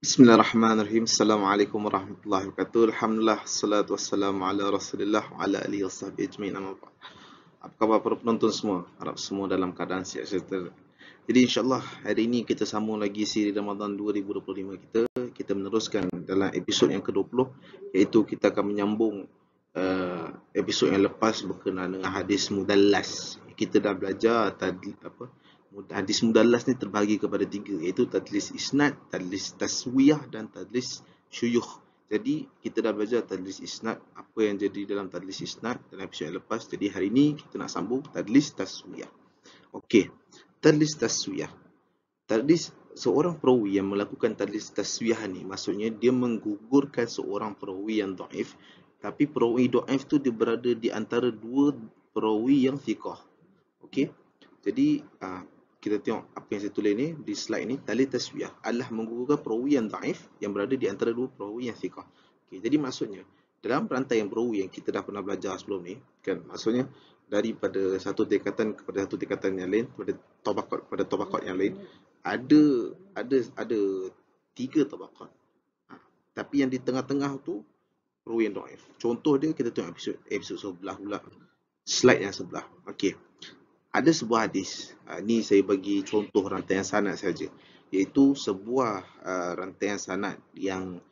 Bismillahirrahmanirrahim. Assalamualaikum warahmatullahi wabarakatuh. Alhamdulillah, salatu wassalamu ala Rasulillah wa ala alihi wasahbihi ajma'in. Amma ba'd. Apa khabar para penonton semua? Harap semua dalam keadaan sihat sejahtera. Jadi insya-Allah hari ini kita sambung lagi siri Ramadan 2025 kita. Kita meneruskan dalam episod yang ke-20, iaitu kita akan menyambung episod yang lepas berkenaan dengan hadis mudallas. Kita dah belajar tadi hadis mudallas ni terbahagi kepada tiga, iaitu tadlis isnad, tadlis taswiyah dan tadlis syuyukh. Jadi kita dah belajar tadlis isnad, apa yang jadi dalam tadlis isnad dalam episod yang lepas. Jadi hari ini kita nak sambung tadlis taswiyah. Okey, tadlis taswiyah. Tadlis seorang perawi yang melakukan tadlis taswiyah ni, maksudnya dia menggugurkan seorang perawi yang dhaif, tapi perawi dhaif tu dia berada di antara dua perawi yang thiqah. Okey. Jadi kita tengok apa yang saya tulis ni di slide ni. Tadlis taswiyah adalah menggugurkan perawi yang dhaif yang berada di antara dua perawi yang thiqah. Okey, jadi maksudnya dalam rantaian perawi yang kita dah pernah belajar sebelum ni kan, maksudnya daripada satu tingkatan kepada satu tingkatan yang lain, pada tabaqat yang lain, ada tiga tabaqat. Tapi yang di tengah-tengah tu perawi yang dhaif. Contoh dia kita tengok episod sebelah pula, slide yang sebelah. Okey. Ada sebuah hadis, ni saya bagi contoh rantaian sanad saja, iaitu sebuah rantaian sanad yang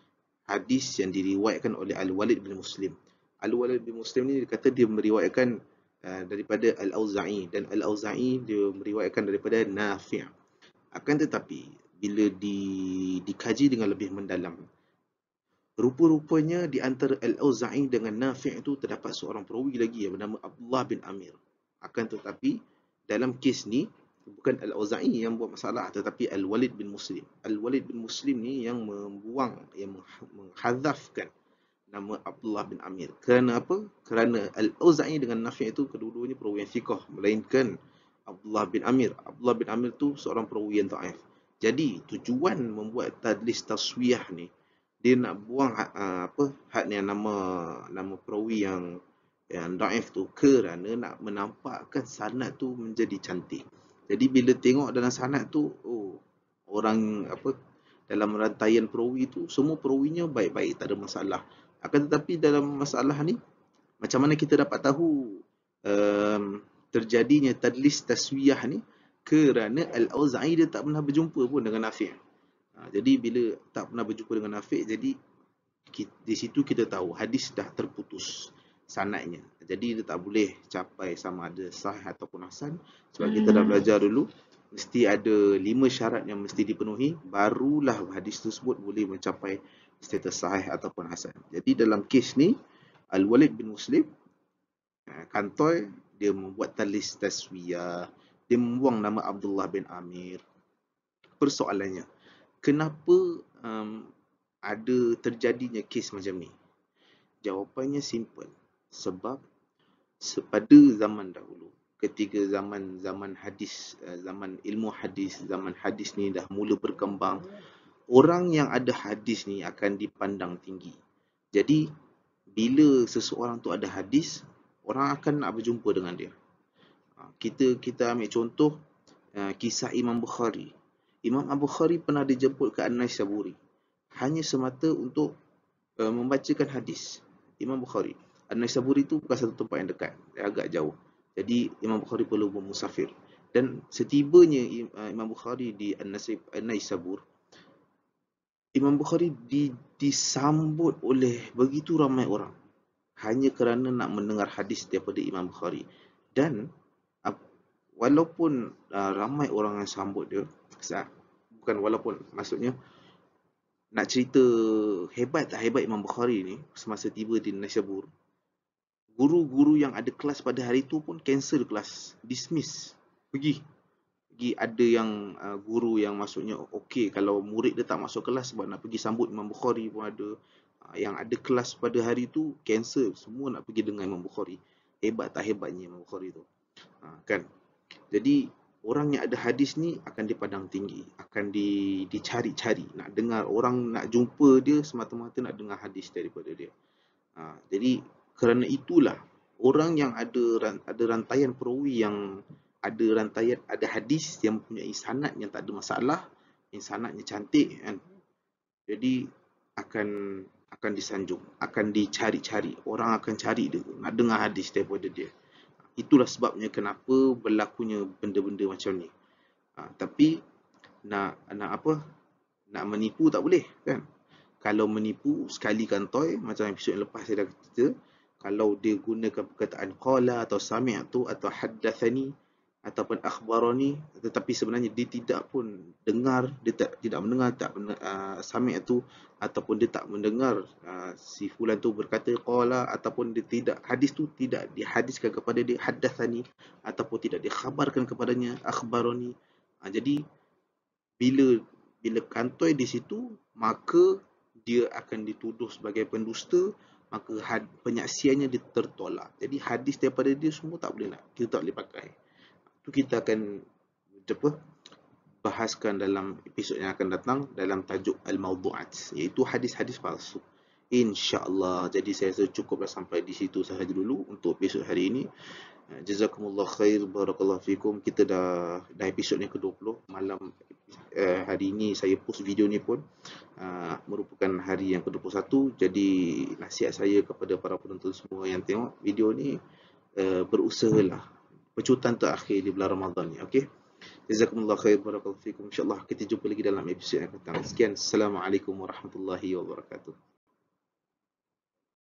hadis yang diriwayatkan oleh Al-Walid bin Muslim. Al-Walid bin Muslim ni dia kata dia meriwayatkan daripada Al-Auza'i, dan Al-Auza'i dia meriwayatkan daripada Nafi'. Akan tetapi bila dikaji dengan lebih mendalam, rupa-rupanya di antara Al-Auza'i dengan Nafi' itu terdapat seorang perawi lagi yang bernama Abdullah bin Amir. Akan tetapi dalam kes ni bukan Al-Auza'i yang buat masalah, tetapi Al-Walid bin Muslim. Al-Walid bin Muslim ni yang menghadzafkan nama Abdullah bin Amir. Kerana apa? Kerana Al-Auza'i dengan Nafi' itu kedua-duanya perawi yang thiqah, melainkan Abdullah bin Amir. Abdullah bin Amir tu seorang perawi yang dhaif. Jadi tujuan membuat tadlis taswiyah ni, dia nak buang nama perawi yang dhaif tu, kerana nak menampakkan sanad tu menjadi cantik. Jadi bila tengok dalam sanad tu, orang dalam rantaian perawi tu semua perawinya baik-baik, tak ada masalah. Akan tetapi dalam masalah ni, macam mana kita dapat tahu terjadinya tadlis taswiyah ni? Kerana Al-Auza'i dia tak pernah berjumpa pun dengan Nafi'. Jadi bila tak pernah berjumpa dengan Nafi', jadi di situ kita tahu hadis dah terputus sanadnya. Jadi dia tak boleh capai sama ada sahih ataupun hasan. Sebab kita dah belajar dulu, mesti ada 5 syarat yang mesti dipenuhi, barulah hadis tersebut boleh mencapai status sahih ataupun hasan. Jadi dalam kes ni, Al-Walid bin Muslim kantoi, dia membuat tadlis taswiyah, dia membuang nama Abdullah bin Amir. Persoalannya, kenapa ada terjadinya kes macam ni? Jawapannya simple. Sebab pada zaman dahulu, ketika zaman hadis, zaman ilmu hadis, zaman hadis ni dah mula berkembang, orang yang ada hadis ni akan dipandang tinggi. Jadi bila seseorang tu ada hadis, orang akan nak berjumpa dengan dia. Kita ambil contoh kisah Imam Bukhari. Imam Abu Bukhari pernah dijemput ke An-Naisaburi hanya semata untuk membacakan hadis. Imam Bukhari, An-Naisaburi itu bukan satu tempat yang dekat, agak jauh. Jadi Imam Bukhari perlu bermusafir. Dan setibanya Imam Bukhari di An-Naisabur, Imam Bukhari disambut oleh begitu ramai orang hanya kerana nak mendengar hadis daripada Imam Bukhari. Dan walaupun ramai orang yang sambut dia, maksudnya nak cerita hebat tak hebat Imam Bukhari ni, semasa tiba di Naisabur, guru-guru yang ada kelas pada hari tu pun cancel kelas, dismiss, pergi. Ada yang guru yang maksudnya okey, kalau murid dia tak masuk kelas sebab nak pergi sambut Imam Bukhari pun ada. Yang ada kelas pada hari tu cancel, semua nak pergi dengan Imam Bukhari. Hebat tak hebatnya Imam Bukhari tu, kan? Jadi orang yang ada hadis ni akan dipandang tinggi, akan dicari-cari, nak dengar, orang nak jumpa dia semata-mata nak dengar hadis daripada dia. Jadi kerana itulah orang yang ada rantaian perawi yang ada hadis yang mempunyai sanad yang tak ada masalah, yang sanadnya cantik kan, Jadi akan disanjung, akan dicari-cari. Orang akan cari dia, nak dengar hadis daripada dia. Itulah sebabnya kenapa berlakunya benda-benda macam ni. Tapi nak apa? Nak menipu tak boleh kan? Kalau menipu sekali kantoi, macam episod yang lepas saya dah cerita, kalau dia gunakan perkataan qala atau sami'tu atau haddathani ataupun akhbarani, tetapi sebenarnya dia tidak pun dengar, dia tidak mendengar, sami'tu, ataupun dia tak mendengar si fulan tu berkata qala, ataupun dia tidak, hadis tu tidak dihadiskan kepada dia haddathani, ataupun tidak dikhabarkan kepadanya akhbarani. Jadi bila kantoi di situ, maka dia akan dituduh sebagai pendusta, maka penyaksiannya tertolak. Jadi hadis daripada dia semua tak boleh kita tak boleh pakai. Itu kita akan bahaskan dalam episod yang akan datang dalam tajuk Al-Mawdu'at, iaitu hadis-hadis palsu. InsyaAllah. Jadi saya rasa cukuplah sampai di situ sahaja dulu untuk episod hari ini. Jazakumullah khair, barakallahu fikum. Kita dah episod yang ke-20 malam. Hari ini saya post video ni pun merupakan hari yang ke-21. Jadi nasihat saya kepada para penonton semua yang tengok video ni, berusahalah pecutan terakhir di bulan Ramadan ni. Okey, jazakumullah khair, barakallahu fikum. InsyaAllah kita jumpa lagi dalam episod yang akan datang. Sekian, Assalamualaikum warahmatullahi wabarakatuh.